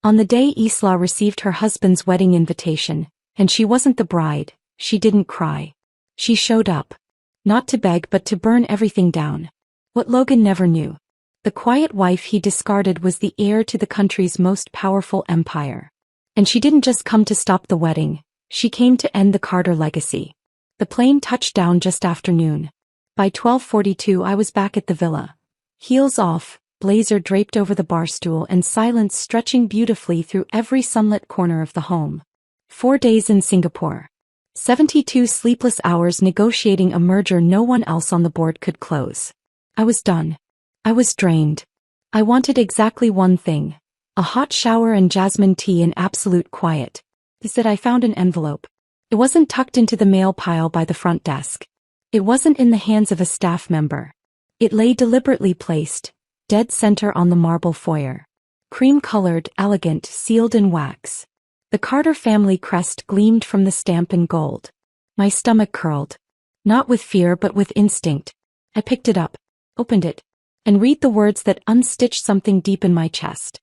On the day Isla received her husband's wedding invitation, and she wasn't the bride, she didn't cry. She showed up. Not to beg but to burn everything down. What Logan never knew. The quiet wife he discarded was the heir to the country's most powerful empire. And she didn't just come to stop the wedding, she came to end the Carter legacy. The plane touched down just after noon. By 12:42 I was back at the villa. Heels off, blazer draped over the bar stool and silence stretching beautifully through every sunlit corner of the home. 4 days in Singapore. 72 sleepless hours negotiating a merger no one else on the board could close. I was done. I was drained. I wanted exactly one thing. A hot shower and jasmine tea in absolute quiet. Instead I found an envelope. It wasn't tucked into the mail pile by the front desk. It wasn't in the hands of a staff member. It lay deliberately placed, dead center on the marble foyer. Cream-colored, elegant, sealed in wax. The Carter family crest gleamed from the stamp in gold. My stomach curled. Not with fear but with instinct. I picked it up, opened it, and read the words that unstitched something deep in my chest.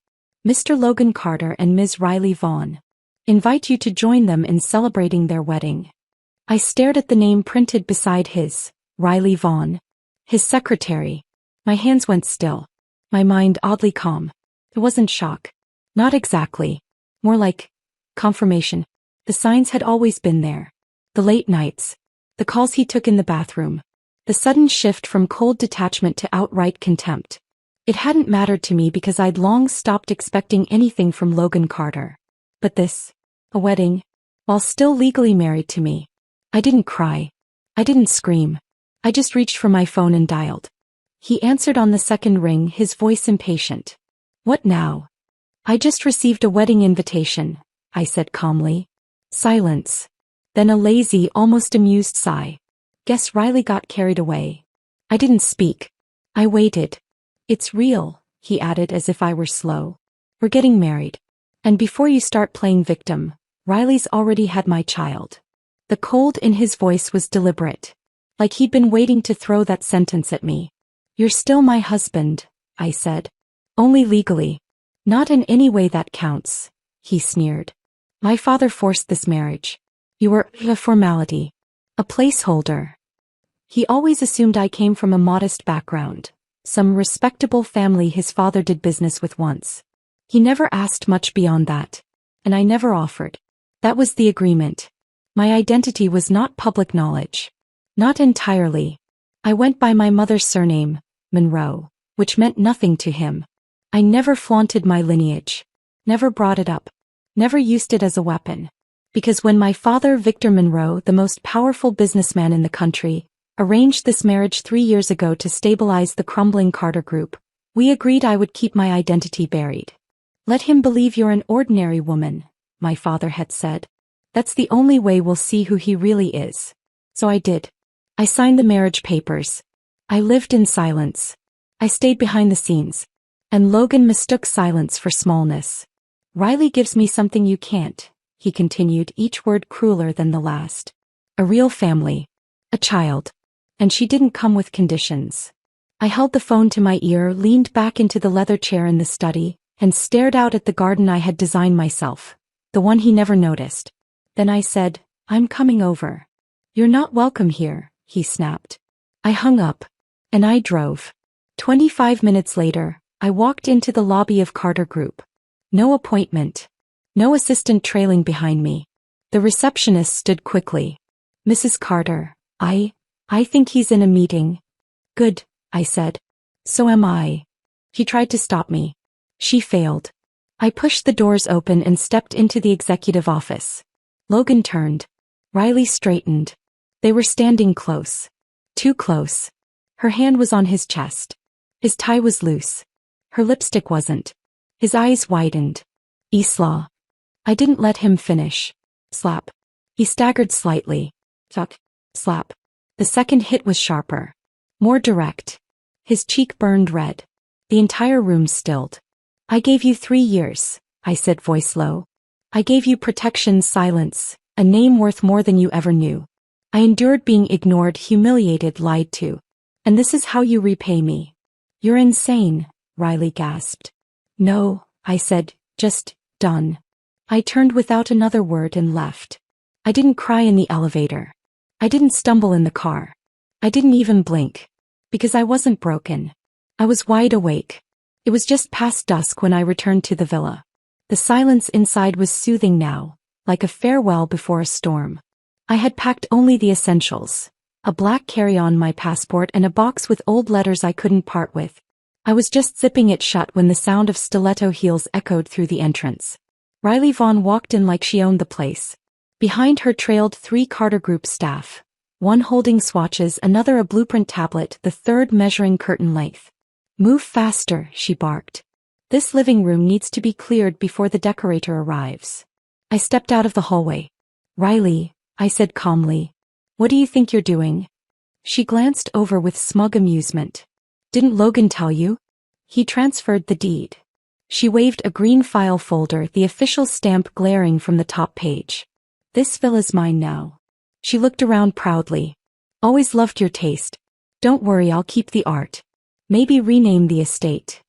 Mr. Logan Carter and Ms. Riley Vaughn. Invite you to join them in celebrating their wedding. I stared at the name printed beside his, Riley Vaughn. His secretary. My hands went still. My mind oddly calm. It wasn't shock. Not exactly. More like confirmation. The signs had always been there. The late nights. The calls he took in the bathroom. The sudden shift from cold detachment to outright contempt. It hadn't mattered to me because I'd long stopped expecting anything from Logan Carter. But this, a wedding, while still legally married to me. I didn't cry. I didn't scream. I just reached for my phone and dialed. He answered on the second ring, his voice impatient. What now? I just received a wedding invitation, I said calmly. Silence. Then a lazy, almost amused sigh. Guess Riley got carried away. I didn't speak. I waited. It's real, he added as if I were slow. We're getting married. And before you start playing victim, Riley's already had my child. The cold in his voice was deliberate. Like he'd been waiting to throw that sentence at me. You're still my husband, I said. Only legally. Not in any way that counts, he sneered. My father forced this marriage. You were a formality. A placeholder. He always assumed I came from a modest background. Some respectable family his father did business with once. He never asked much beyond that. And I never offered. That was the agreement. My identity was not public knowledge. Not entirely. I went by my mother's surname, Monroe, which meant nothing to him. I never flaunted my lineage. Never brought it up. Never used it as a weapon. Because when my father, Victor Monroe, the most powerful businessman in the country, arranged this marriage 3 years ago to stabilize the crumbling Carter Group, we agreed I would keep my identity buried. Let him believe you're an ordinary woman, my father had said. That's the only way we'll see who he really is. So I did. I signed the marriage papers. I lived in silence. I stayed behind the scenes. And Logan mistook silence for smallness. Riley gives me something you can't, he continued, each word crueler than the last. A real family. A child. And she didn't come with conditions. I held the phone to my ear, leaned back into the leather chair in the study, and stared out at the garden I had designed myself, the one he never noticed. Then I said, I'm coming over. You're not welcome here, he snapped. I hung up. And I drove. 25 minutes later, I walked into the lobby of Carter Group. No appointment. No assistant trailing behind me. The receptionist stood quickly. Mrs. Carter, I think he's in a meeting. Good, I said. So am I. He tried to stop me. She failed. I pushed the doors open and stepped into the executive office. Logan turned. Riley straightened. They were standing close. Too close. Her hand was on his chest. His tie was loose. Her lipstick wasn't. His eyes widened. Isla. I didn't let him finish. Slap. He staggered slightly. Tuck. Slap. The second hit was sharper. More direct. His cheek burned red. The entire room stilled. I gave you 3 years, I said, voice low. I gave you protection, silence, a name worth more than you ever knew. I endured being ignored, humiliated, lied to. And this is how you repay me. You're insane, Riley gasped. No, I said, just, Done. I turned without another word and left. I didn't cry in the elevator. I didn't stumble in the car. I didn't even blink. Because I wasn't broken. I was wide awake. It was just past dusk when I returned to the villa. The silence inside was soothing now, like a farewell before a storm. I had packed only the essentials. A black carry-on, my passport, and a box with old letters I couldn't part with. I was just zipping it shut when the sound of stiletto heels echoed through the entrance. Riley Vaughn walked in like she owned the place. Behind her trailed 3 Carter Group staff. One holding swatches, another a blueprint tablet, the third measuring curtain length. "Move faster," she barked. "This living room needs to be cleared before the decorator arrives." I stepped out of the hallway. "Riley," I said calmly. "What do you think you're doing?" She glanced over with smug amusement. "Didn't Logan tell you?" "He transferred the deed." She waved a green file folder, the official stamp glaring from the top page. "This villa's mine now." She looked around proudly. "Always loved your taste. Don't worry, I'll keep the art. Maybe rename the estate."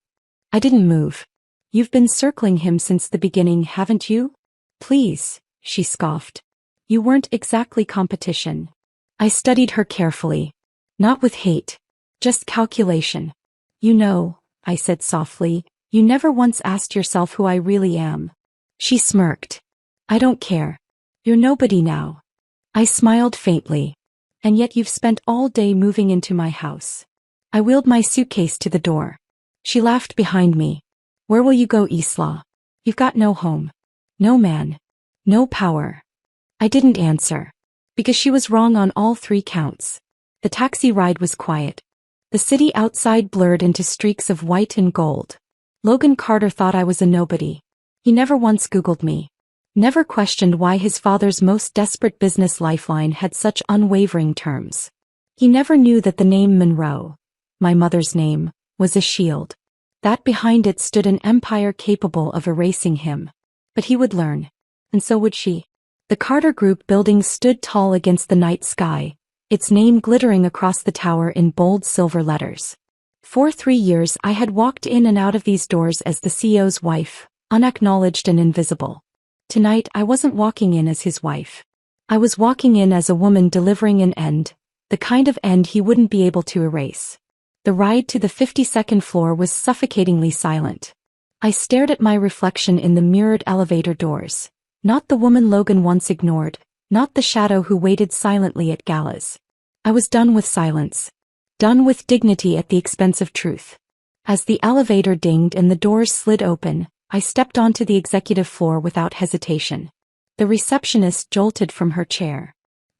I didn't move. "You've been circling him since the beginning, haven't you?" "Please," she scoffed. "You weren't exactly competition." I studied her carefully. "Not with hate. Just calculation." "You know," I said softly, "you never once asked yourself who I really am." She smirked. "I don't care. You're nobody now." I smiled faintly. "And yet you've spent all day moving into my house." I wheeled my suitcase to the door. She laughed behind me. "Where will you go, Isla? You've got no home. No man. No power." I didn't answer. Because she was wrong on all 3 counts. The taxi ride was quiet. The city outside blurred into streaks of white and gold. Logan Carter thought I was a nobody. He never once Googled me. Never questioned why his father's most desperate business lifeline had such unwavering terms. He never knew that the name Monroe, my mother's name, was a shield. That behind it stood an empire capable of erasing him. But he would learn. And so would she. The Carter Group building stood tall against the night sky, its name glittering across the tower in bold silver letters. For 3 years I had walked in and out of these doors as the CEO's wife, unacknowledged and invisible. Tonight I wasn't walking in as his wife. I was walking in as a woman delivering an end, the kind of end he wouldn't be able to erase. The ride to the 52nd floor was suffocatingly silent. I stared at my reflection in the mirrored elevator doors. Not the woman Logan once ignored, not the shadow who waited silently at galas. I was done with silence. Done with dignity at the expense of truth. As the elevator dinged and the doors slid open, I stepped onto the executive floor without hesitation. The receptionist jolted from her chair.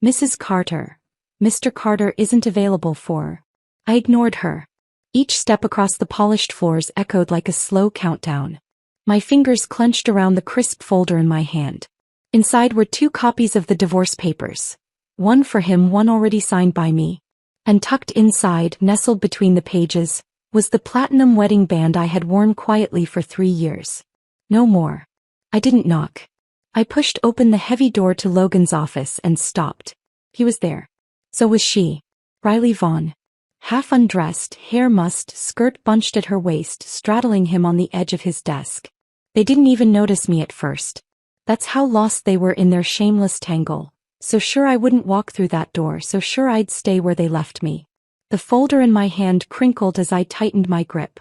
"Mrs. Carter. Mr. Carter isn't available for..." I ignored her. Each step across the polished floors echoed like a slow countdown. My fingers clenched around the crisp folder in my hand. Inside were 2 copies of the divorce papers. One for him, one already signed by me. And tucked inside, nestled between the pages, was the platinum wedding band I had worn quietly for 3 years. No more. I didn't knock. I pushed open the heavy door to Logan's office and stopped. He was there. So was she. Riley Vaughn. Half undressed, hair mussed, skirt bunched at her waist, straddling him on the edge of his desk. They didn't even notice me at first. That's how lost they were in their shameless tangle. So sure I wouldn't walk through that door, so sure I'd stay where they left me. The folder in my hand crinkled as I tightened my grip.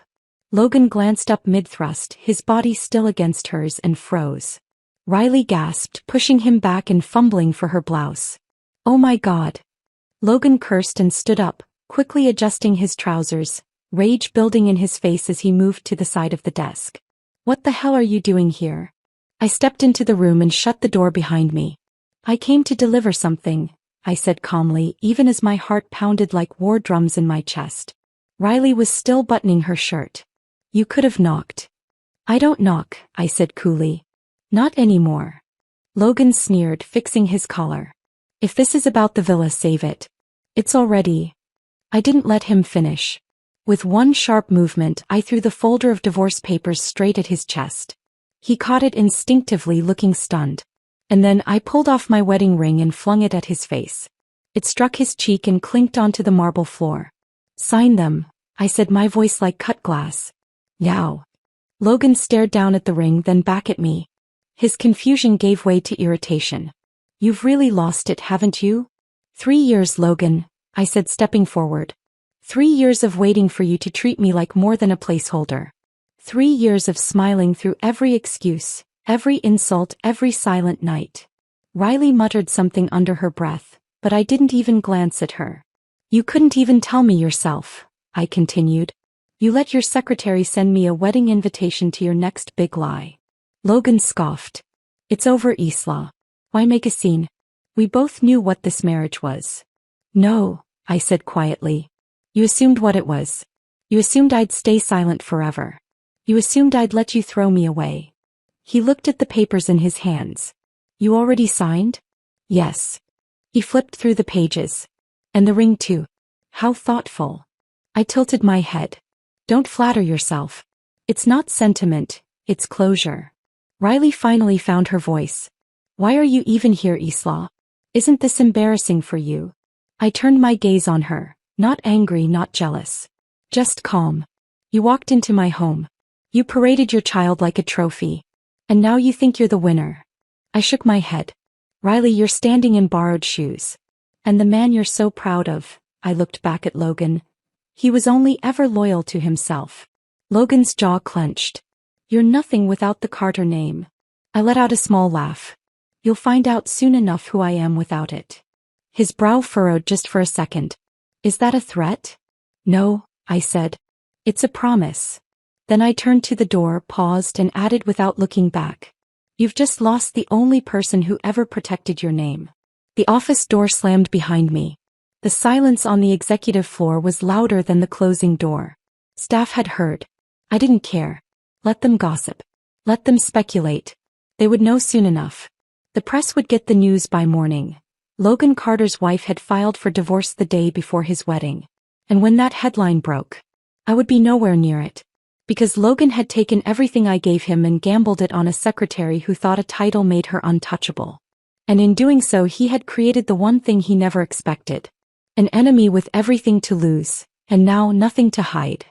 Logan glanced up mid-thrust, his body still against hers, and froze. Riley gasped, pushing him back and fumbling for her blouse. "Oh my God." Logan cursed and stood up, quickly adjusting his trousers, rage building in his face as he moved to the side of the desk. "What the hell are you doing here?" I stepped into the room and shut the door behind me. "I came to deliver something," I said calmly, even as my heart pounded like war drums in my chest. Riley was still buttoning her shirt. "You could have knocked." "I don't knock," I said coolly. "Not anymore." Logan sneered, fixing his collar. "If this is about the villa, save it. It's already..." I didn't let him finish. With one sharp movement, I threw the folder of divorce papers straight at his chest. He caught it instinctively, looking stunned. And then I pulled off my wedding ring and flung it at his face. It struck his cheek and clinked onto the marble floor. "Sign them," I said, my voice like cut glass. "Yow." Logan stared down at the ring, then back at me. His confusion gave way to irritation. You've really lost it, haven't you? 3 years, Logan, I said, stepping forward. 3 years of waiting for you to treat me like more than a placeholder. 3 years of smiling through every excuse, every insult, every silent night. Riley muttered something under her breath, but I didn't even glance at her. You couldn't even tell me yourself, I continued. You let your secretary send me a wedding invitation to your next big lie. Logan scoffed. It's over, Isla. Why make a scene? We both knew what this marriage was. No, I said quietly. You assumed what it was. You assumed I'd stay silent forever. You assumed I'd let you throw me away. He looked at the papers in his hands. You already signed? Yes. He flipped through the pages. And the ring too. How thoughtful. I tilted my head. Don't flatter yourself. It's not sentiment, it's closure. Riley finally found her voice. Why are you even here, Isla? Isn't this embarrassing for you? I turned my gaze on her, not angry, not jealous. Just calm. You walked into my home. You paraded your child like a trophy. And now you think you're the winner. I shook my head. Riley, you're standing in borrowed shoes. And the man you're so proud of, I looked back at Logan. He was only ever loyal to himself. Logan's jaw clenched. You're nothing without the Carter name. I let out a small laugh. You'll find out soon enough who I am without it. His brow furrowed just for a second. Is that a threat? No, I said. It's a promise. Then I turned to the door, paused, and added without looking back. You've just lost the only person who ever protected your name. The office door slammed behind me. The silence on the executive floor was louder than the closing door. Staff had heard. I didn't care. Let them gossip. Let them speculate. They would know soon enough. The press would get the news by morning. Logan Carter's wife had filed for divorce the day before his wedding. And when that headline broke, I would be nowhere near it. Because Logan had taken everything I gave him and gambled it on a secretary who thought a title made her untouchable. And in doing so, he had created the one thing he never expected. An enemy with everything to lose, and now nothing to hide.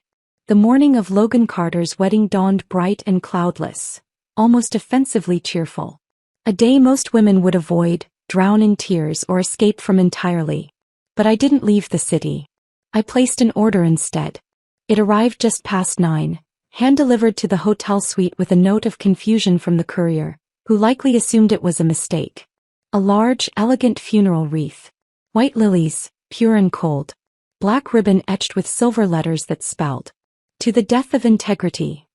The morning of Logan Carter's wedding dawned bright and cloudless, almost offensively cheerful. A day most women would avoid, drown in tears, or escape from entirely. But I didn't leave the city. I placed an order instead. It arrived just past 9, hand-delivered to the hotel suite with a note of confusion from the courier, who likely assumed it was a mistake. A large, elegant funeral wreath. White lilies, pure and cold. Black ribbon etched with silver letters that spelled, "To the death of integrity."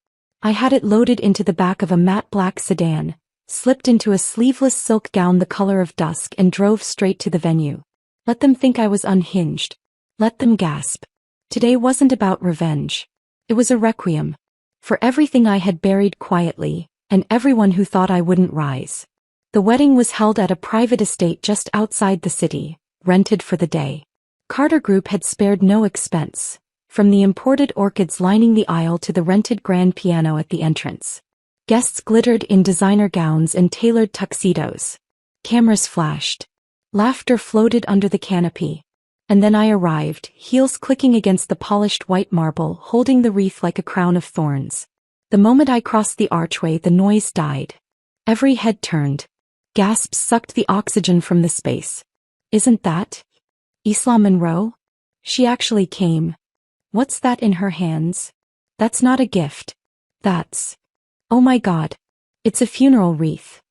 I had it loaded into the back of a matte black sedan, slipped into a sleeveless silk gown the color of dusk, and drove straight to the venue. Let them think I was unhinged. Let them gasp. Today wasn't about revenge. It was a requiem. For everything I had buried quietly, and everyone who thought I wouldn't rise. The wedding was held at a private estate just outside the city, rented for the day. Carter Group had spared no expense, from the imported orchids lining the aisle to the rented grand piano at the entrance. Guests glittered in designer gowns and tailored tuxedos. Cameras flashed. Laughter floated under the canopy. And then I arrived, heels clicking against the polished white marble, holding the wreath like a crown of thorns. The moment I crossed the archway, the noise died. Every head turned. Gasps sucked the oxygen from the space. Isn't that Isla Monroe? She actually came. What's that in her hands? That's not a gift. That's... Oh my God. It's a funeral wreath.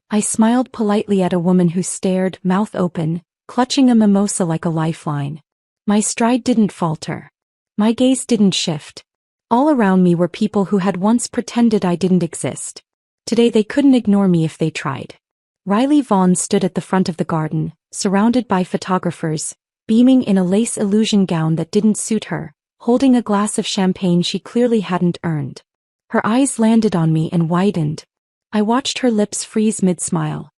I smiled politely at a woman who stared, mouth open, clutching a mimosa like a lifeline. My stride didn't falter. My gaze didn't shift. All around me were people who had once pretended I didn't exist. Today they couldn't ignore me if they tried. Riley Vaughn stood at the front of the garden, surrounded by photographers, beaming in a lace illusion gown that didn't suit her, holding a glass of champagne she clearly hadn't earned. Her eyes landed on me and widened. I watched her lips freeze mid-smile.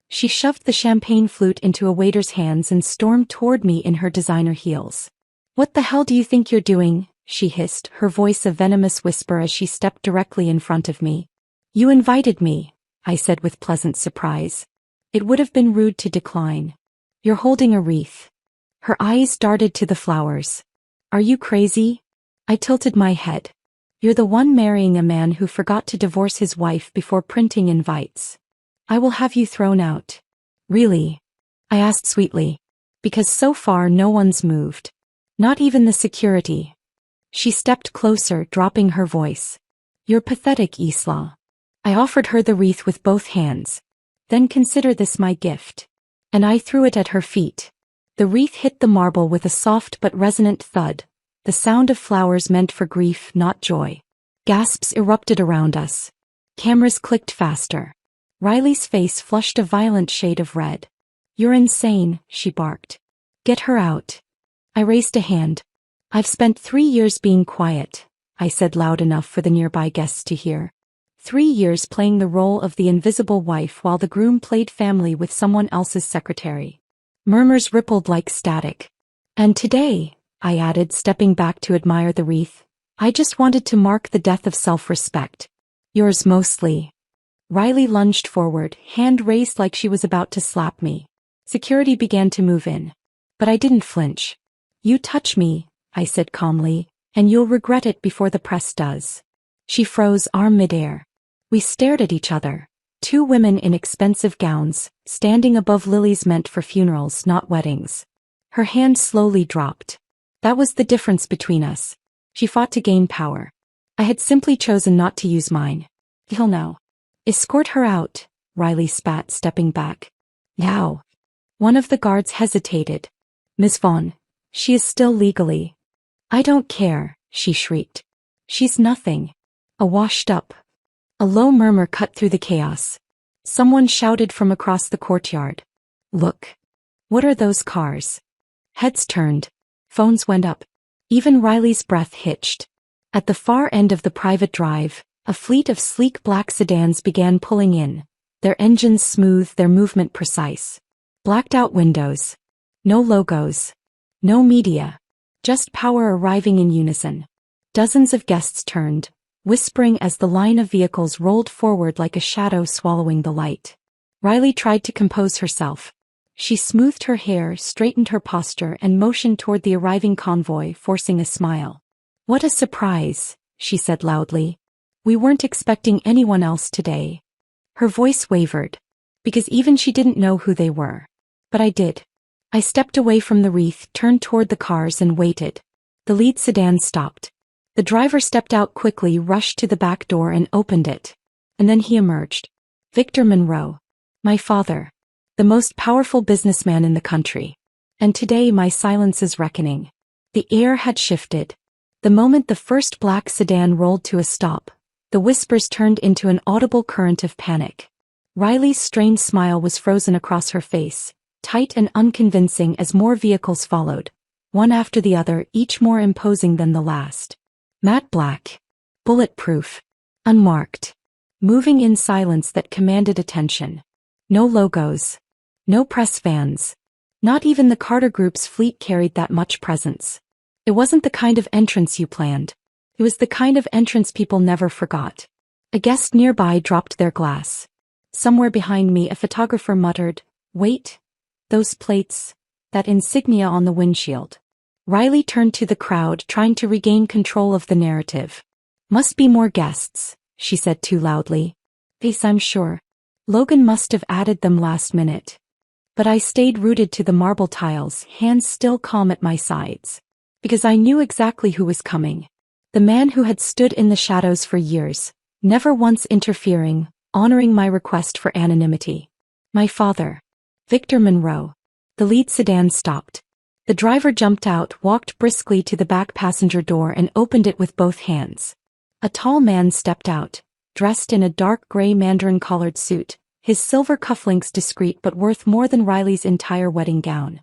She shoved the champagne flute into a waiter's hands and stormed toward me in her designer heels. "What the hell do you think you're doing?" she hissed, her voice a venomous whisper as she stepped directly in front of me. "You invited me," I said with pleasant surprise. It would have been rude to decline. "You're holding a wreath." Her eyes darted to the flowers. "Are you crazy?" I tilted my head. "You're the one marrying a man who forgot to divorce his wife before printing invites." I will have you thrown out. Really? I asked sweetly. Because so far no one's moved. Not even the security. She stepped closer, dropping her voice. You're pathetic, Isla. I offered her the wreath with both hands. Then consider this my gift. And I threw it at her feet. The wreath hit the marble with a soft but resonant thud, the sound of flowers meant for grief, not joy. Gasps erupted around us. Cameras clicked faster. Riley's face flushed a violent shade of red. You're insane, she barked. Get her out. I raised a hand. I've spent 3 years being quiet, I said loud enough for the nearby guests to hear. 3 years playing the role of the invisible wife while the groom played family with someone else's secretary. Murmurs rippled like static. And today, I added, stepping back to admire the wreath, I just wanted to mark the death of self-respect. Yours mostly. Riley lunged forward, hand raised like she was about to slap me. Security began to move in. But I didn't flinch. You touch me, I said calmly, and you'll regret it before the press does. She froze, arm midair. We stared at each other. 2 women in expensive gowns, standing above lilies meant for funerals, not weddings. Her hand slowly dropped. That was the difference between us. She fought to gain power. I had simply chosen not to use mine. He'll know. Escort her out, Riley spat, stepping back. Now. One of the guards hesitated. Miss Vaughn, she is still legally. I don't care, she shrieked. She's nothing. A washed up. A low murmur cut through the chaos. Someone shouted from across the courtyard. Look. What are those cars? Heads turned. Phones went up. Even Riley's breath hitched. At the far end of the private drive, a fleet of sleek black sedans began pulling in, their engines smooth, their movement precise. Blacked-out windows. No logos. No media. Just power arriving in unison. Dozens of guests turned, whispering as the line of vehicles rolled forward like a shadow swallowing the light. Riley tried to compose herself. She smoothed her hair, straightened her posture, and motioned toward the arriving convoy, forcing a smile. What a surprise, she said loudly. We weren't expecting anyone else today. Her voice wavered, because even she didn't know who they were. But I did. I stepped away from the wreath, turned toward the cars, and waited. The lead sedan stopped. The driver stepped out quickly, rushed to the back door and opened it. And then he emerged. Victor Monroe. My father. The most powerful businessman in the country. And today my silence is reckoning. The air had shifted. The moment the first black sedan rolled to a stop, the whispers turned into an audible current of panic. Riley's strained smile was frozen across her face, tight and unconvincing as more vehicles followed, one after the other, each more imposing than the last. Matte black. Bulletproof. Unmarked. Moving in silence that commanded attention. No logos. No press vans. Not even the Carter Group's fleet carried that much presence. It wasn't the kind of entrance you planned. It was the kind of entrance people never forgot. A guest nearby dropped their glass. Somewhere behind me, a photographer muttered, "Wait. Those plates, that insignia on the windshield." Riley turned to the crowd, trying to regain control of the narrative. Must be more guests, she said too loudly. Yes, I'm sure. Logan must have added them last minute. But I stayed rooted to the marble tiles, hands still calm at my sides. Because I knew exactly who was coming. The man who had stood in the shadows for years, never once interfering, honoring my request for anonymity. My father. Victor Monroe. The lead sedan stopped. The driver jumped out, walked briskly to the back passenger door and opened it with both hands. A tall man stepped out, dressed in a dark gray mandarin-collared suit, his silver cufflinks discreet but worth more than Riley's entire wedding gown.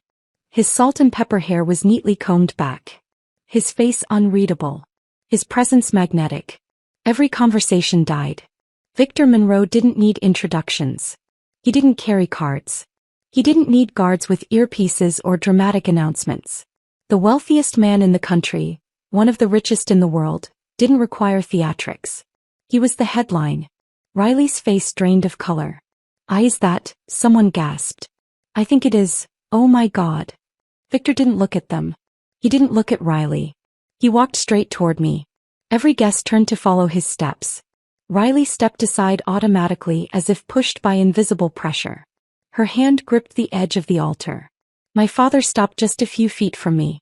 His salt and pepper hair was neatly combed back. His face unreadable. His presence magnetic. Every conversation died. Victor Monroe didn't need introductions. He didn't carry cards. He didn't need guards with earpieces or dramatic announcements. The wealthiest man in the country, one of the richest in the world, didn't require theatrics. He was the headline. Riley's face drained of color. Is that? Someone gasped. I think it is. Oh my God. Victor didn't look at them. He didn't look at Riley. He walked straight toward me. Every guest turned to follow his steps. Riley stepped aside automatically as if pushed by invisible pressure. Her hand gripped the edge of the altar. My father stopped just a few feet from me.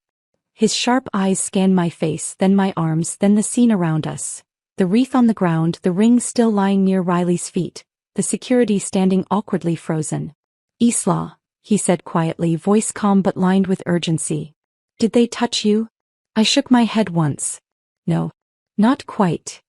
His sharp eyes scanned my face, then my arms, then the scene around us. The wreath on the ground, the ring still lying near Riley's feet, the security standing awkwardly frozen. "Isla," he said quietly, voice calm but lined with urgency. "Did they touch you?" I shook my head once. "No. Not quite."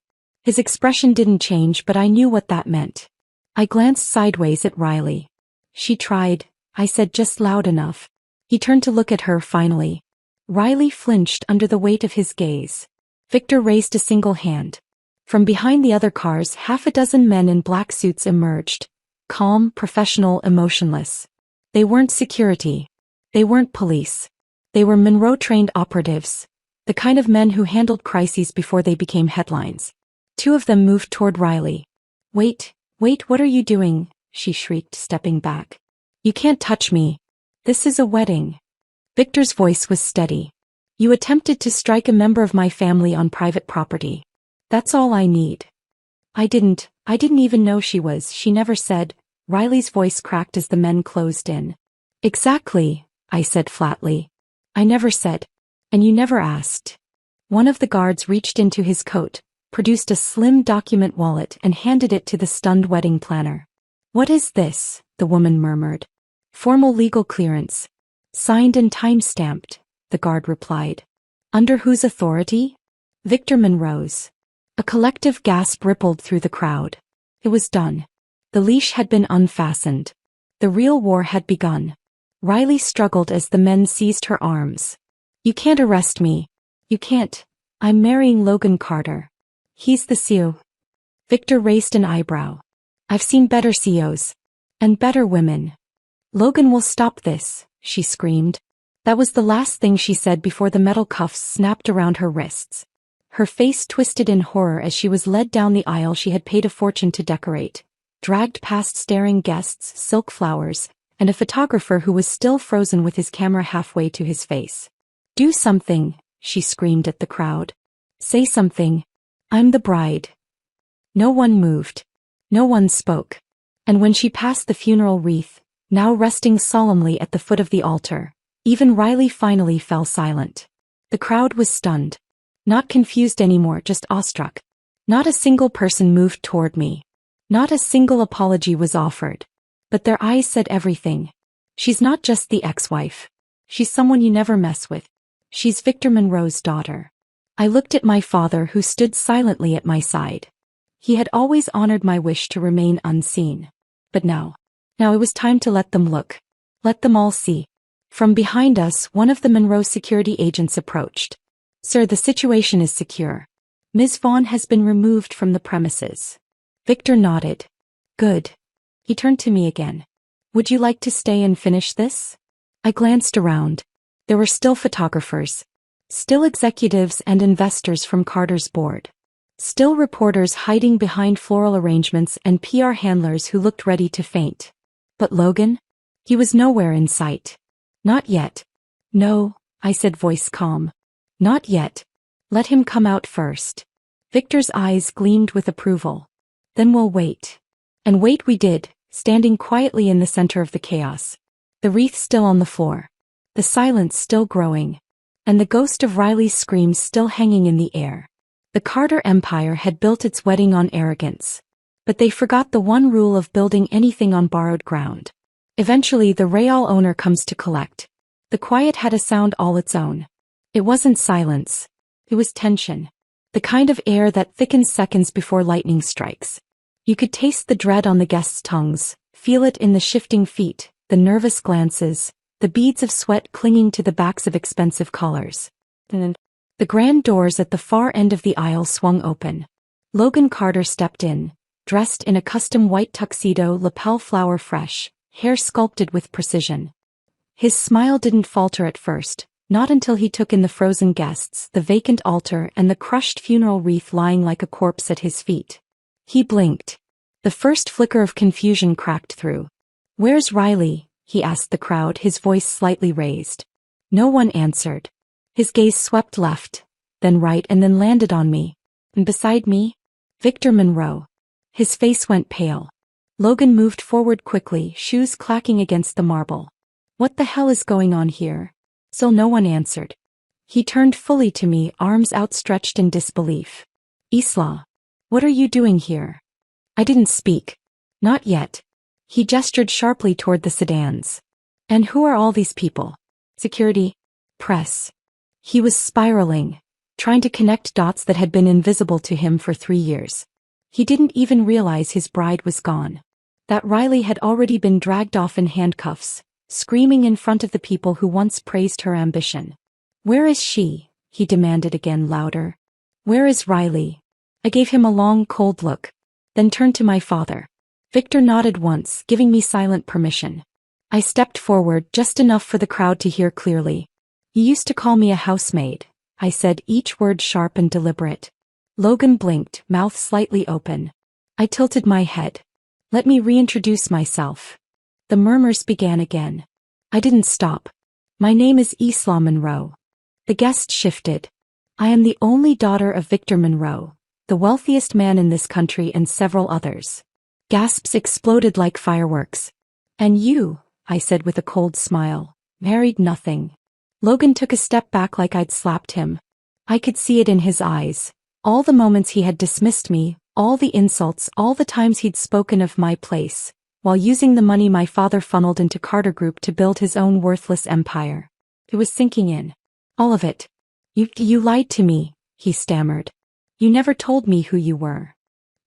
His expression didn't change, but I knew what that meant. I glanced sideways at Riley. "She tried," I said just loud enough. He turned to look at her finally. Riley flinched under the weight of his gaze. Victor raised a single hand. From behind the other cars, half a dozen men in black suits emerged. Calm, professional, emotionless. They weren't security. They weren't police. They were Monroe-trained operatives. The kind of men who handled crises before they became headlines. Two of them moved toward Riley. Wait, what are you doing?" she shrieked, stepping back. "You can't touch me. This is a wedding." Victor's voice was steady. "You attempted to strike a member of my family on private property. That's all I need." I didn't even know she never said." Riley's voice cracked as the men closed in. "Exactly," I said flatly. "I never said. And you never asked." One of the guards reached into his coat, produced a slim document wallet and handed it to the stunned wedding planner. "What is this?" the woman murmured. "Formal legal clearance. Signed and time-stamped," the guard replied. "Under whose authority?" "Victor Monroe's." A collective gasp rippled through the crowd. It was done. The leash had been unfastened. The real war had begun. Riley struggled as the men seized her arms. "You can't arrest me. You can't. I'm marrying Logan Carter. He's the CEO." Victor raised an eyebrow. "I've seen better CEOs. And better women." "Logan will stop this," she screamed. That was the last thing she said before the metal cuffs snapped around her wrists. Her face twisted in horror as she was led down the aisle she had paid a fortune to decorate, dragged past staring guests, silk flowers, and a photographer who was still frozen with his camera halfway to his face. "Do something," she screamed at the crowd. "Say something. I'm the bride." No one moved. No one spoke. And when she passed the funeral wreath, now resting solemnly at the foot of the altar, even Riley finally fell silent. The crowd was stunned. Not confused anymore, just awestruck. Not a single person moved toward me. Not a single apology was offered. But their eyes said everything. She's not just the ex-wife. She's someone you never mess with. She's Victor Monroe's daughter. I looked at my father, who stood silently at my side. He had always honored my wish to remain unseen. But now it was time to let them look. Let them all see. From behind us, one of the Monroe security agents approached. "Sir, the situation is secure. Ms. Vaughn has been removed from the premises." Victor nodded. "Good." He turned to me again. "Would you like to stay and finish this?" I glanced around. There were still photographers. Still executives and investors from Carter's board. Still reporters hiding behind floral arrangements and PR handlers who looked ready to faint. But Logan? He was nowhere in sight. "Not yet." "No," I said, voice calm. "Not yet. Let him come out first." Victor's eyes gleamed with approval. "Then we'll wait." And wait we did, standing quietly in the center of the chaos. The wreath still on the floor. The silence still growing. And the ghost of Riley's screams still hanging in the air. The Carter empire had built its wedding on arrogance. But they forgot the one rule of building anything on borrowed ground. Eventually the Real owner comes to collect. The quiet had a sound all its own. It wasn't silence. It was tension. The kind of air that thickens seconds before lightning strikes. You could taste the dread on the guests' tongues, feel it in the shifting feet, the nervous glances, the beads of sweat clinging to the backs of expensive collars. And the grand doors at the far end of the aisle swung open. Logan Carter stepped in, dressed in a custom white tuxedo, lapel flower fresh, hair sculpted with precision. His smile didn't falter at first, not until he took in the frozen guests, the vacant altar, and the crushed funeral wreath lying like a corpse at his feet. He blinked. The first flicker of confusion cracked through. "Where's Riley?" he asked the crowd, his voice slightly raised. No one answered. His gaze swept left, then right, and then landed on me. And beside me, Victor Monroe. His face went pale. Logan moved forward quickly, shoes clacking against the marble. What the hell is going on here? Still no one answered. He turned fully to me, arms outstretched in disbelief. Isla. What are you doing here? I didn't speak. Not yet. He gestured sharply toward the sedans. And who are all these people? Security? Press. He was spiraling, trying to connect dots that had been invisible to him for 3 years. He didn't even realize his bride was gone. That Riley had already been dragged off in handcuffs, screaming in front of the people who once praised her ambition. Where is she? He demanded again, louder. Where is Riley? I gave him a long, cold look, then turned to my father. Victor nodded once, giving me silent permission. I stepped forward just enough for the crowd to hear clearly. You used to call me a housemaid, I said, each word sharp and deliberate. Logan blinked, mouth slightly open. I tilted my head. Let me reintroduce myself. The murmurs began again. I didn't stop. My name is Isla Monroe. The guest shifted. I am the only daughter of Victor Monroe, the wealthiest man in this country, and several others. Gasps exploded like fireworks. And you, I said with a cold smile, married nothing. Logan took a step back like I'd slapped him. I could see it in his eyes. All the moments he had dismissed me, all the insults, all the times he'd spoken of my place, while using the money my father funneled into Carter Group to build his own worthless empire. It was sinking in. All of it. You lied to me, he stammered. You never told me who you were.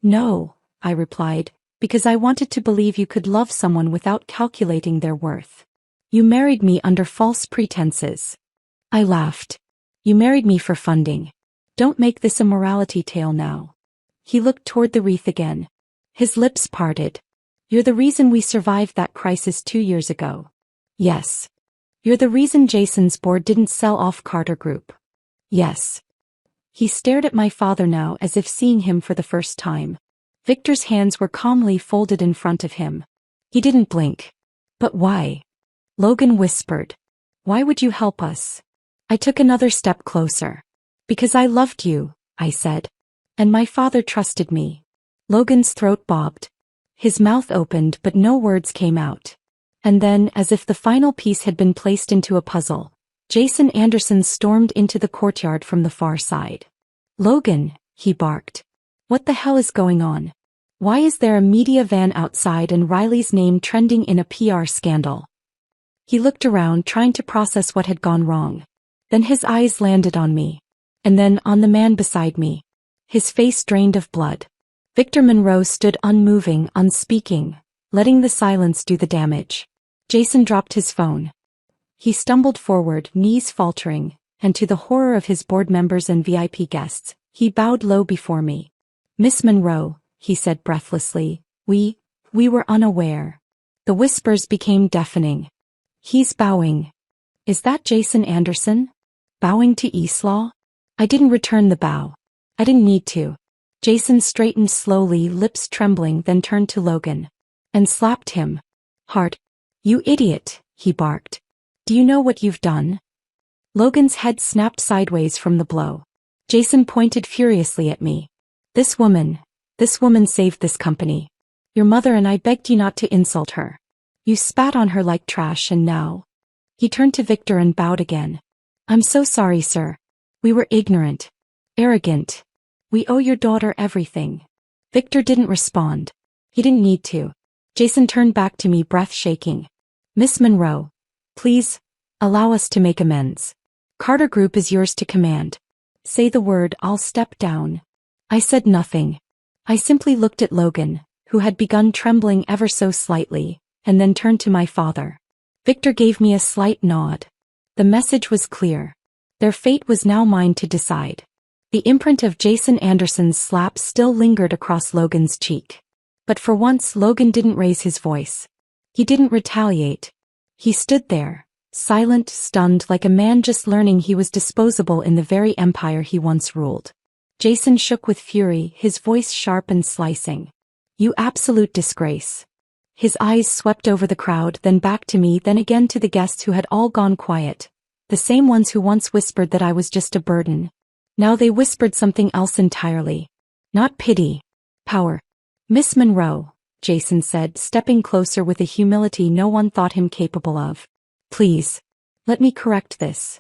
No, I replied, because I wanted to believe you could love someone without calculating their worth. You married me under false pretenses. I laughed. You married me for funding. Don't make this a morality tale now. He looked toward the wreath again. His lips parted. You're the reason we survived that crisis 2 years ago. Yes. You're the reason Jason's board didn't sell off Carter Group. Yes. He stared at my father now as if seeing him for the first time. Victor's hands were calmly folded in front of him. He didn't blink. But why? Logan whispered. Why would you help us? I took another step closer. Because I loved you, I said. And my father trusted me. Logan's throat bobbed. His mouth opened but no words came out. And then, as if the final piece had been placed into a puzzle, Jason Anderson stormed into the courtyard from the far side. Logan, he barked. What the hell is going on? Why is there a media van outside and Riley's name trending in a PR scandal? He looked around, trying to process what had gone wrong. Then his eyes landed on me. And then on the man beside me. His face drained of blood. Victor Monroe stood unmoving, unspeaking, letting the silence do the damage. Jason dropped his phone. He stumbled forward, knees faltering, and to the horror of his board members and VIP guests, he bowed low before me. Miss Monroe, he said breathlessly, we were unaware. The whispers became deafening. He's bowing. Is that Jason Anderson? Bowing to Isla? I didn't return the bow. I didn't need to. Jason straightened slowly, lips trembling, then turned to Logan. And slapped him. Hard. You idiot, he barked. Do you know what you've done? Logan's head snapped sideways from the blow. Jason pointed furiously at me. This woman saved this company. Your mother and I begged you not to insult her. You spat on her like trash and now. He turned to Victor and bowed again. I'm so sorry, sir. We were ignorant. Arrogant. We owe your daughter everything. Victor didn't respond. He didn't need to. Jason turned back to me, breath shaking. Miss Monroe, please, allow us to make amends. Carter Group is yours to command. Say the word, I'll step down. I said nothing. I simply looked at Logan, who had begun trembling ever so slightly, and then turned to my father. Victor gave me a slight nod. The message was clear. Their fate was now mine to decide. The imprint of Jason Anderson's slap still lingered across Logan's cheek. But for once Logan didn't raise his voice. He didn't retaliate. He stood there, silent, stunned, like a man just learning he was disposable in the very empire he once ruled. Jason shook with fury, his voice sharp and slicing. You absolute disgrace. His eyes swept over the crowd, then back to me, then again to the guests who had all gone quiet. The same ones who once whispered that I was just a burden. Now they whispered something else entirely. Not pity, Power. Miss Monroe, Jason said, stepping closer with a humility no one thought him capable of. Please. Let me correct this.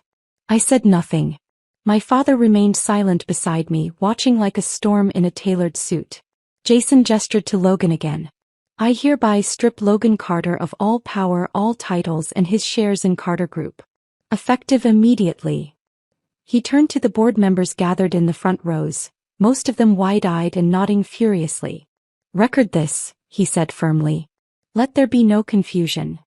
I said nothing. My father remained silent beside me, watching like a storm in a tailored suit. Jason gestured to Logan again. I hereby strip Logan Carter of all power, all titles, and his shares in Carter Group. Effective immediately. He turned to the board members gathered in the front rows, most of them wide-eyed and nodding furiously. Record this, he said firmly. Let there be no confusion.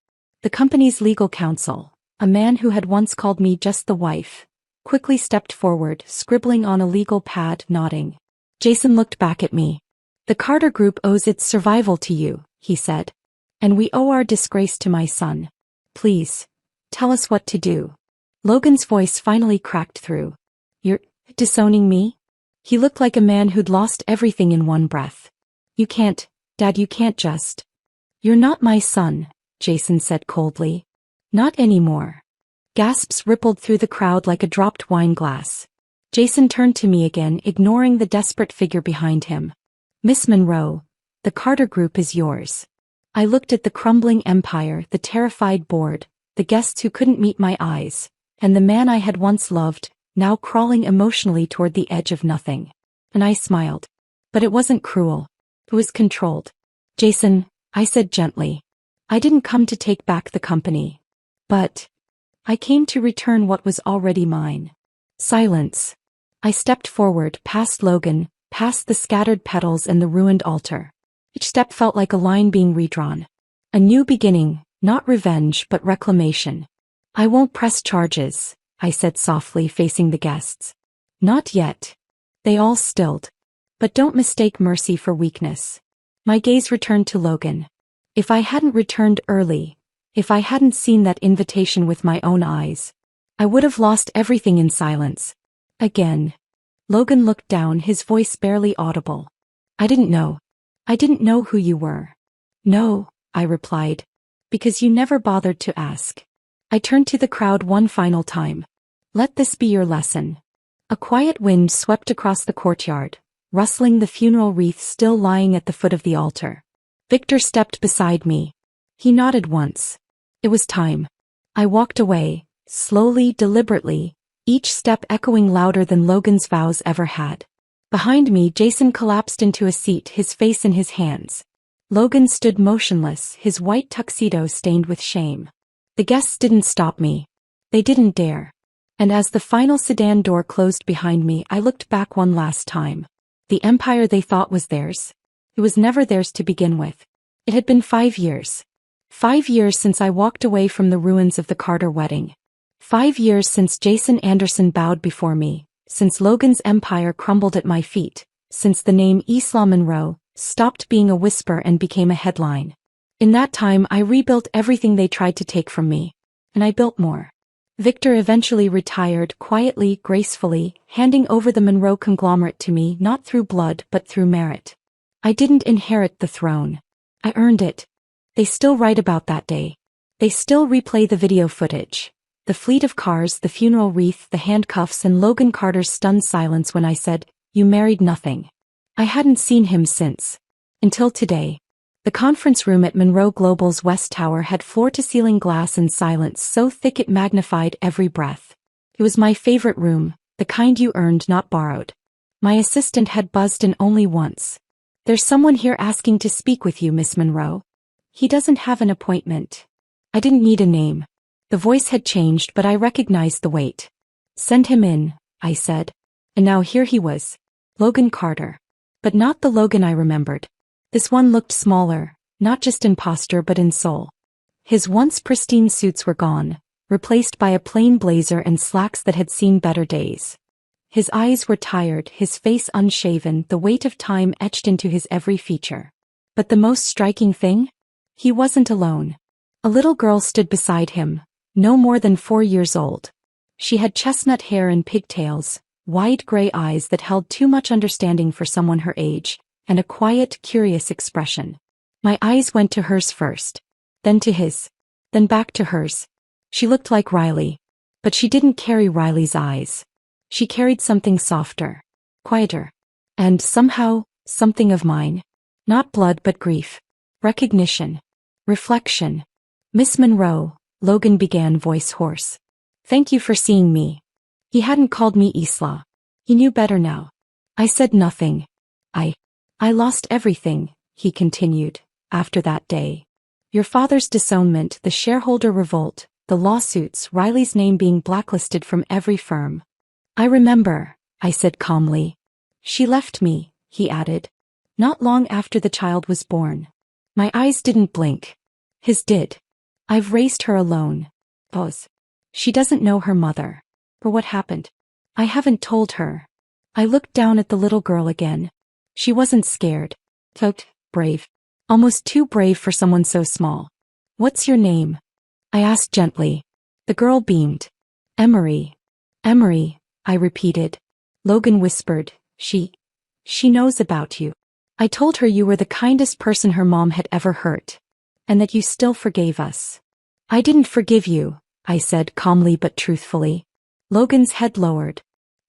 The company's legal counsel, a man who had once called me just the wife, quickly stepped forward, scribbling on a legal pad, nodding. Jason looked back at me. The Carter Group owes its survival to you, he said. And we owe our disgrace to my son. Please, tell us what to do. Logan's voice finally cracked through. You're disowning me? He looked like a man who'd lost everything in one breath. You can't, Dad, you can't just. You're not my son, Jason said coldly. Not anymore. Gasps rippled through the crowd like a dropped wine glass. Jason turned to me again, ignoring the desperate figure behind him. Miss Monroe, the Carter Group is yours. I looked at the crumbling empire, the terrified board, the guests who couldn't meet my eyes, and the man I had once loved, now crawling emotionally toward the edge of nothing. And I smiled. But it wasn't cruel. It was controlled. Jason, I said gently. I didn't come to take back the company. But I came to return what was already mine. Silence. I stepped forward, past Logan, past the scattered petals and the ruined altar. Each step felt like a line being redrawn. A new beginning, not revenge but reclamation. I won't press charges, I said softly, facing the guests. Not yet. They all stilled. But don't mistake mercy for weakness. My gaze returned to Logan. If I hadn't returned early, if I hadn't seen that invitation with my own eyes, I would have lost everything in silence. Again. Logan looked down, his voice barely audible. I didn't know. I didn't know who you were. No, I replied. Because you never bothered to ask. I turned to the crowd one final time. Let this be your lesson. A quiet wind swept across the courtyard, rustling the funeral wreath still lying at the foot of the altar. Victor stepped beside me. He nodded once. It was time. I walked away, slowly, deliberately, each step echoing louder than Logan's vows ever had. Behind me, Jason collapsed into a seat, his face in his hands. Logan stood motionless, his white tuxedo stained with shame. The guests didn't stop me. They didn't dare. And as the final sedan door closed behind me, I looked back one last time. The empire they thought was theirs. It was never theirs to begin with. It had been 5 years. 5 years since I walked away from the ruins of the Carter wedding. 5 years since Jason Anderson bowed before me, since Logan's empire crumbled at my feet, since the name Isla Monroe stopped being a whisper and became a headline. In that time I rebuilt everything they tried to take from me. And I built more. Victor eventually retired, quietly, gracefully, handing over the Monroe conglomerate to me not through blood but through merit. I didn't inherit the throne. I earned it. They still write about that day. They still replay the video footage. The fleet of cars, the funeral wreath, the handcuffs, and Logan Carter's stunned silence when I said, "You married nothing." I hadn't seen him since. Until today. The conference room at Monroe Global's West Tower had floor-to-ceiling glass and silence so thick it magnified every breath. It was my favorite room, the kind you earned, not borrowed. My assistant had buzzed in only once. "There's someone here asking to speak with you, Miss Monroe." "He doesn't have an appointment." I didn't need a name. The voice had changed, but I recognized the weight. "Send him in," I said. And now here he was. Logan Carter. But not the Logan I remembered. This one looked smaller, not just in posture but in soul. His once pristine suits were gone, replaced by a plain blazer and slacks that had seen better days. His eyes were tired, his face unshaven, the weight of time etched into his every feature. But the most striking thing? He wasn't alone. A little girl stood beside him, no more than 4 years old. She had chestnut hair and pigtails, wide gray eyes that held too much understanding for someone her age, and a quiet, curious expression. My eyes went to hers first, then to his, then back to hers. She looked like Riley, but she didn't carry Riley's eyes. She carried something softer, quieter, and somehow Something of mine. Not blood but grief. Recognition. Reflection. Miss Monroe, Logan began, voice hoarse. Thank you for seeing me. He hadn't called me Isla. He knew better now. I said nothing. I lost everything, he continued, after that day. Your father's disownment, the shareholder revolt, the lawsuits, Riley's name being blacklisted from every firm. I remember, I said calmly. She left me, he added. Not long after the child was born. My eyes didn't blink. His did. I've raised her alone. Pause. She doesn't know her mother. For what happened? I haven't told her. I looked down at the little girl again. She wasn't scared. Brave. Almost too brave for someone so small. What's your name? I asked gently. The girl beamed. Emery. Emery, I repeated. Logan whispered, She knows about you. I told her you were the kindest person her mom had ever hurt. And that you still forgave us. I didn't forgive you, I said calmly but truthfully. Logan's head lowered.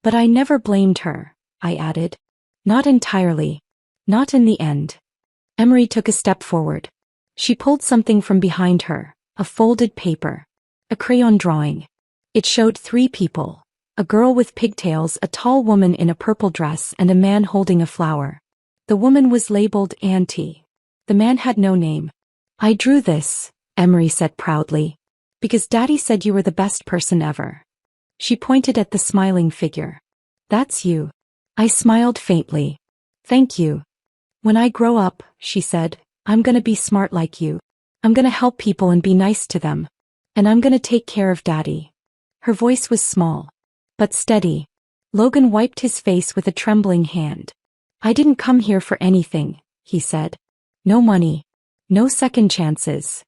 But I never blamed her, I added. Not entirely. Not in the end. Emery took a step forward. She pulled something from behind her, a folded paper. A crayon drawing. It showed 3 people. A girl with pigtails, a tall woman in a purple dress, and a man holding a flower. The woman was labeled Auntie. The man had no name. I drew this, Emery said proudly. Because Daddy said you were the best person ever. She pointed at the smiling figure. That's you. I smiled faintly. Thank you. When I grow up, she said, I'm gonna be smart like you. I'm gonna help people and be nice to them. And I'm gonna take care of Daddy. Her voice was small. But steady. Logan wiped his face with a trembling hand. I didn't come here for anything, he said. No money. No second chances.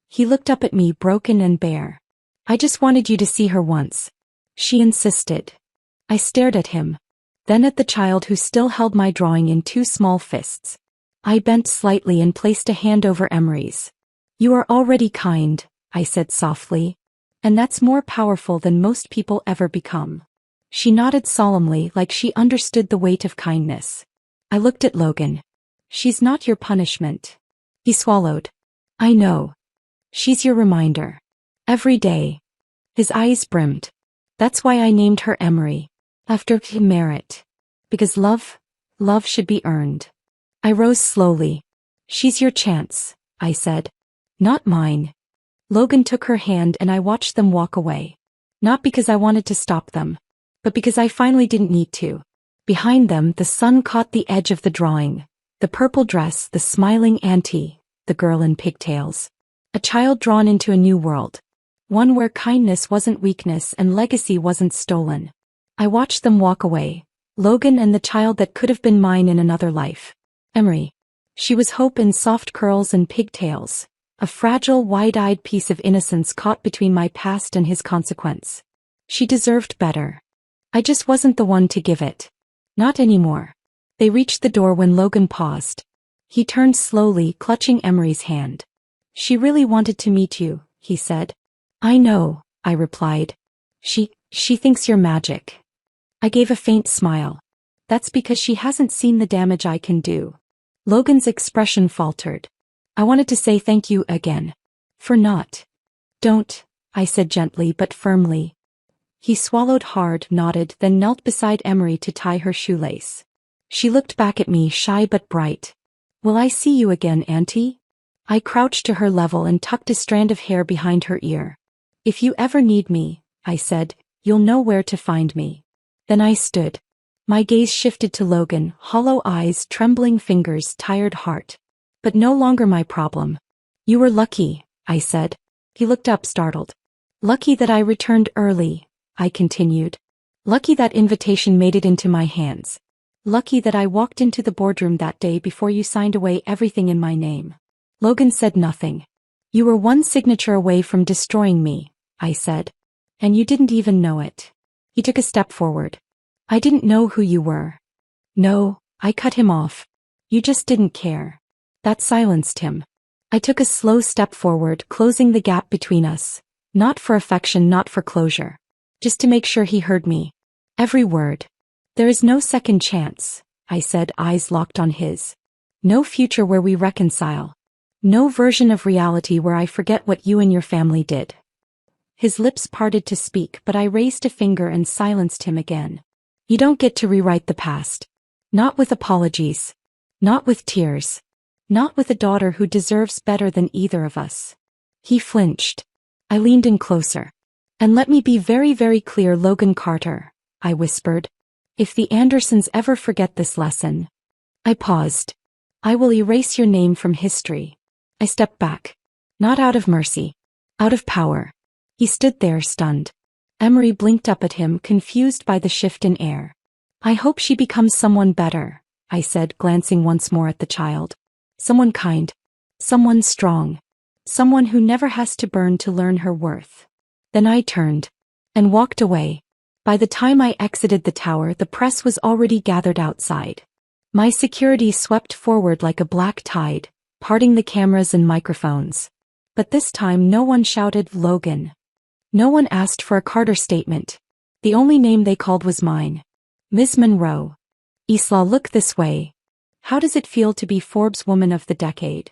He looked up at me broken and bare. I just wanted you to see her once. She insisted. I stared at him. Then at the child who still held my drawing in 2 small fists. I bent slightly and placed a hand over Emery's. You are already kind, I said softly. And that's more powerful than most people ever become. She nodded solemnly like she understood the weight of kindness. I looked at Logan. She's not your punishment. He swallowed. I know. She's your reminder. Every day. His eyes brimmed. That's why I named her Emery. After merit. Because love should be earned. I rose slowly. She's your chance, I said. Not mine. Logan took her hand and I watched them walk away. Not because I wanted to stop them, but because I finally didn't need to. Behind them, the sun caught the edge of the drawing. The purple dress, the smiling auntie, the girl in pigtails. A child drawn into a new world. One where kindness wasn't weakness and legacy wasn't stolen. I watched them walk away. Logan and the child that could have been mine in another life. Emery. She was hope in soft curls and pigtails. A fragile, wide-eyed piece of innocence caught between my past and his consequence. She deserved better. I just wasn't the one to give it. Not anymore. They reached the door when Logan paused. He turned slowly, clutching Emery's hand. She really wanted to meet you, he said. I know, I replied. She thinks you're magic. I gave a faint smile. That's because she hasn't seen the damage I can do. Logan's expression faltered. I wanted to say thank you again. For not. Don't, I said gently but firmly. He swallowed hard, nodded, then knelt beside Emery to tie her shoelace. She looked back at me, shy but bright. Will I see you again, Auntie? I crouched to her level and tucked a strand of hair behind her ear. If you ever need me, I said, you'll know where to find me. Then I stood. My gaze shifted to Logan, hollow eyes, trembling fingers, tired heart. But no longer my problem. You were lucky, I said. He looked up startled. Lucky that I returned early, I continued. Lucky that invitation made it into my hands. Lucky that I walked into the boardroom that day before you signed away everything in my name. Logan said nothing. You were one signature away from destroying me, I said. And you didn't even know it. He took a step forward. I didn't know who you were. No, I cut him off. You just didn't care. That silenced him. I took a slow step forward, closing the gap between us. Not for affection, not for closure. Just to make sure he heard me. Every word. There is no second chance, I said, eyes locked on his. No future where we reconcile. No version of reality where I forget what you and your family did. His lips parted to speak, but I raised a finger and silenced him again. You don't get to rewrite the past. Not with apologies. Not with tears. Not with a daughter who deserves better than either of us. He flinched. I leaned in closer. And let me be very, very clear, Logan Carter, I whispered. If the Andersons ever forget this lesson. I paused. I will erase your name from history. I stepped back. Not out of mercy. Out of power. He stood there stunned. Emery blinked up at him, confused by the shift in air. I hope she becomes someone better, I said, glancing once more at the child. Someone kind. Someone strong. Someone who never has to burn to learn her worth. Then I turned. And walked away. By the time I exited the tower, the press was already gathered outside. My security swept forward like a black tide, parting the cameras and microphones. But this time no one shouted Logan. No one asked for a Carter statement. The only name they called was mine. Ms. Monroe. Isla, look this way. How does it feel to be Forbes Woman of the Decade?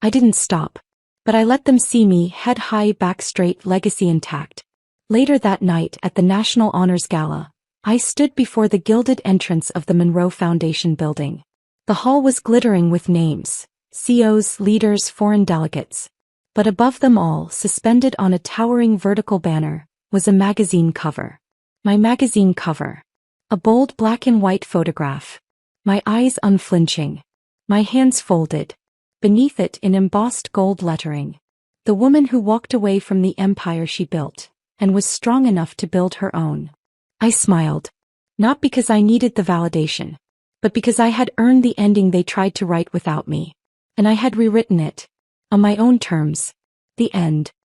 I didn't stop. But I let them see me, head high, back straight, legacy intact. Later that night at the National Honors Gala, I stood before the gilded entrance of the Monroe Foundation building. The hall was glittering with names, CEOs, leaders, foreign delegates. But above them all, suspended on a towering vertical banner, was a magazine cover. My magazine cover. A bold black and white photograph. My eyes unflinching. My hands folded. Beneath it, in embossed gold lettering. The woman who walked away from the empire she built, and was strong enough to build her own. I smiled. Not because I needed the validation, but because I had earned the ending they tried to write without me. And I had rewritten it. On my own terms. The end.